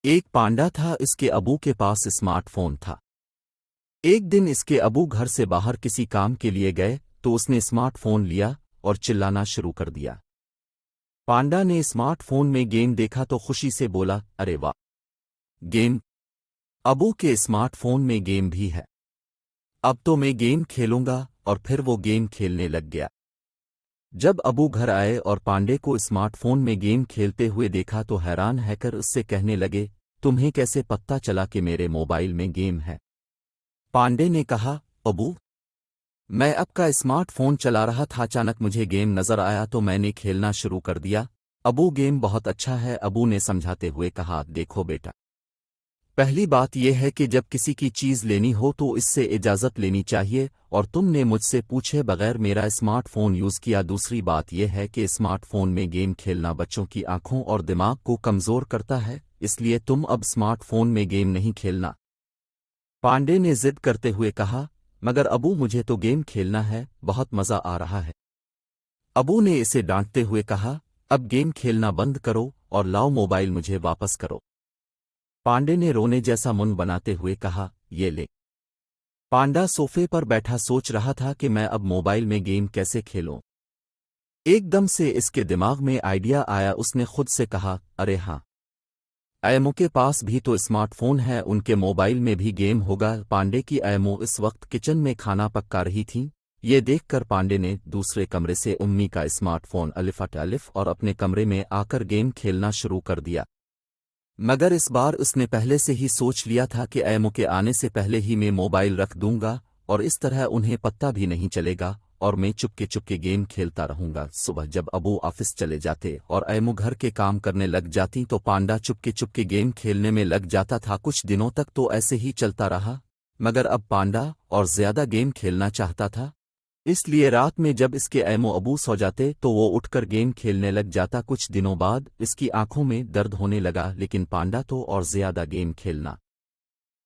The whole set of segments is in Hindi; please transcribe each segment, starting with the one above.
एक पांडा था। इसके अबू के पास स्मार्टफोन था। एक दिन इसके अबू घर से बाहर किसी काम के लिए गए तो उसने स्मार्टफोन लिया और चिल्लाना शुरू कर दिया। पांडा ने स्मार्टफोन में गेम देखा तो खुशी से बोला, अरे वाह, गेम! अबू के स्मार्टफोन में गेम भी है। अब तो मैं गेम खेलूंगा। और फिर वो गेम खेलने लग गया। जब अबू घर आए और पांडे को स्मार्टफोन में गेम खेलते हुए देखा तो हैरान हैकर उससे कहने लगे, तुम्हें कैसे पता चला कि मेरे मोबाइल में गेम है? पांडे ने कहा, अबू, मैं आपका स्मार्टफोन चला रहा था, अचानक मुझे गेम नजर आया तो मैंने खेलना शुरू कर दिया। अबू, गेम बहुत अच्छा है, अबू ने समझाते हुए कहा। देखो बेटा, पहली बात यह है कि जब किसी की चीज लेनी हो तो इससे इजाजत लेनी चाहिए और तुमने मुझसे पूछे बगैर मेरा स्मार्टफोन यूज किया। दूसरी बात यह है कि स्मार्टफोन में गेम खेलना बच्चों की आंखों और दिमाग को कमजोर करता है, इसलिए तुम अब स्मार्टफोन में गेम नहीं खेलना। पांडे ने जिद करते हुए कहा, मगर अबू, मुझे तो गेम खेलना है, बहुत मजा आ रहा है। अबू ने इसे डांटते हुए कहा, अब गेम खेलना बंद करो और लाओ मोबाइल मुझे वापस करो। पांडे ने रोने जैसा मुंह बनाते हुए कहा, ये ले। पांडा सोफे पर बैठा सोच रहा था कि मैं अब मोबाइल में गेम कैसे खेलूं। एकदम से इसके दिमाग में आइडिया आया। उसने खुद से कहा, अरे हाँ, ऐमो के पास भी तो स्मार्टफोन है, उनके मोबाइल में भी गेम होगा। पांडे की ऐमो इस वक्त किचन में खाना पका रही थी। ये देखकर पांडे ने दूसरे कमरे से उम्मी का स्मार्टफोन अलिफ और अपने कमरे में आकर गेम खेलना शुरू कर दिया। मगर इस बार उसने पहले से ही सोच लिया था कि ऐमो के आने से पहले ही मैं मोबाइल रख दूंगा और इस तरह उन्हें पता भी नहीं चलेगा और मैं चुपके चुपके गेम खेलता रहूंगा। सुबह जब अबू ऑफिस चले जाते और ऐमो घर के काम करने लग जाती तो पांडा चुपके चुपके गेम खेलने में लग जाता था। कुछ दिनों तक तो ऐसे ही चलता रहा, मगर अब पांडा और ज्यादा गेम खेलना चाहता था। इसलिए रात में जब इसके ऐमो अबू सो जाते तो वो उठकर गेम खेलने लग जाता। कुछ दिनों बाद इसकी आंखों में दर्द होने लगा, लेकिन पांडा तो और ज्यादा गेम खेलना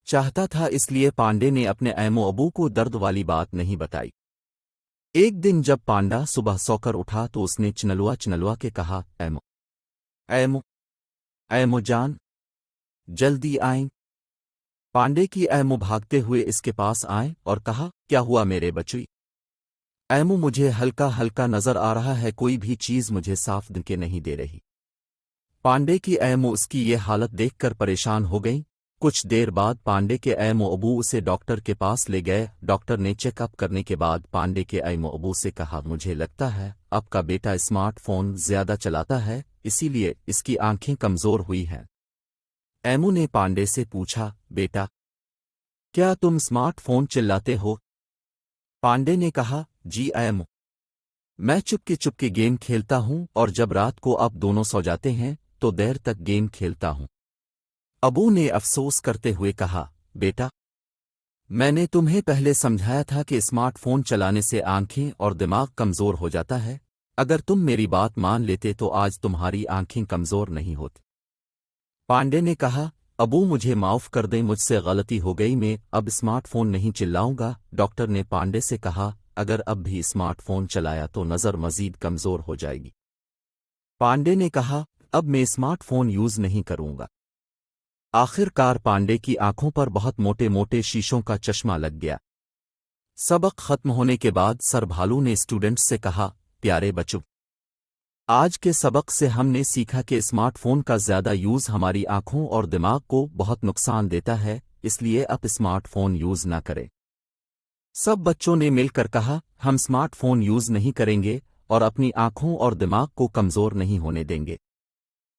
चाहता था, इसलिए पांडे ने अपने ऐमो अबू को दर्द वाली बात नहीं बताई। एक दिन जब पांडा सुबह सोकर उठा तो उसने चनलुआ चनलुआ के कहा, ऐमो ऐमो ऐमो जान, जल्दी आएं। पांडे की ऐमो भागते हुए इसके पास आए और कहा, क्या हुआ मेरे बच्चों? ऐमो, मुझे हल्का हल्का नजर आ रहा है, कोई भी चीज मुझे साफ दिख के नहीं दे रही। पांडे की ऐमो उसकी ये हालत देखकर परेशान हो गई। कुछ देर बाद पांडे के ऐमो अबू उसे डॉक्टर के पास ले गए। डॉक्टर ने चेकअप करने के बाद पांडे के ऐमो अबू से कहा, मुझे लगता है आपका बेटा स्मार्टफोन ज्यादा चलाता है, इसीलिए इसकी आंखें कमजोर हुई हैं। ऐमो ने पांडे से पूछा, बेटा, क्या तुम स्मार्टफोन चिल्लाते हो? पांडे ने कहा, जी ऐमो, मैं चुपके चुपके गेम खेलता हूं और जब रात को आप दोनों सो जाते हैं तो देर तक गेम खेलता हूं। अबू ने अफसोस करते हुए कहा, बेटा, मैंने तुम्हें पहले समझाया था कि स्मार्टफोन चलाने से आंखें और दिमाग कमजोर हो जाता है। अगर तुम मेरी बात मान लेते तो आज तुम्हारी आंखें कमजोर नहीं होती। पांडे ने कहा, अबू, मुझे माफ कर दें, मुझसे गलती हो गई, मैं अब स्मार्टफोन नहीं चिल्लाऊंगा। डॉक्टर ने पांडे से कहा, अगर अब भी स्मार्टफोन चलाया तो नजर मजीद कमजोर हो जाएगी। पांडे ने कहा, अब मैं स्मार्टफोन यूज नहीं करूंगा। आखिरकार पांडे की आंखों पर बहुत मोटे मोटे शीशों का चश्मा लग गया। सबक खत्म होने के बाद सर भालू ने स्टूडेंट्स से कहा, प्यारे बच्चों, आज के सबक से हमने सीखा कि स्मार्टफोन का ज्यादा यूज हमारी आंखों और दिमाग को बहुत नुकसान देता है, इसलिए अब स्मार्टफोन यूज ना करें। सब बच्चों ने मिलकर कहा, हम स्मार्टफोन यूज नहीं करेंगे और अपनी आंखों और दिमाग को कमजोर नहीं होने देंगे।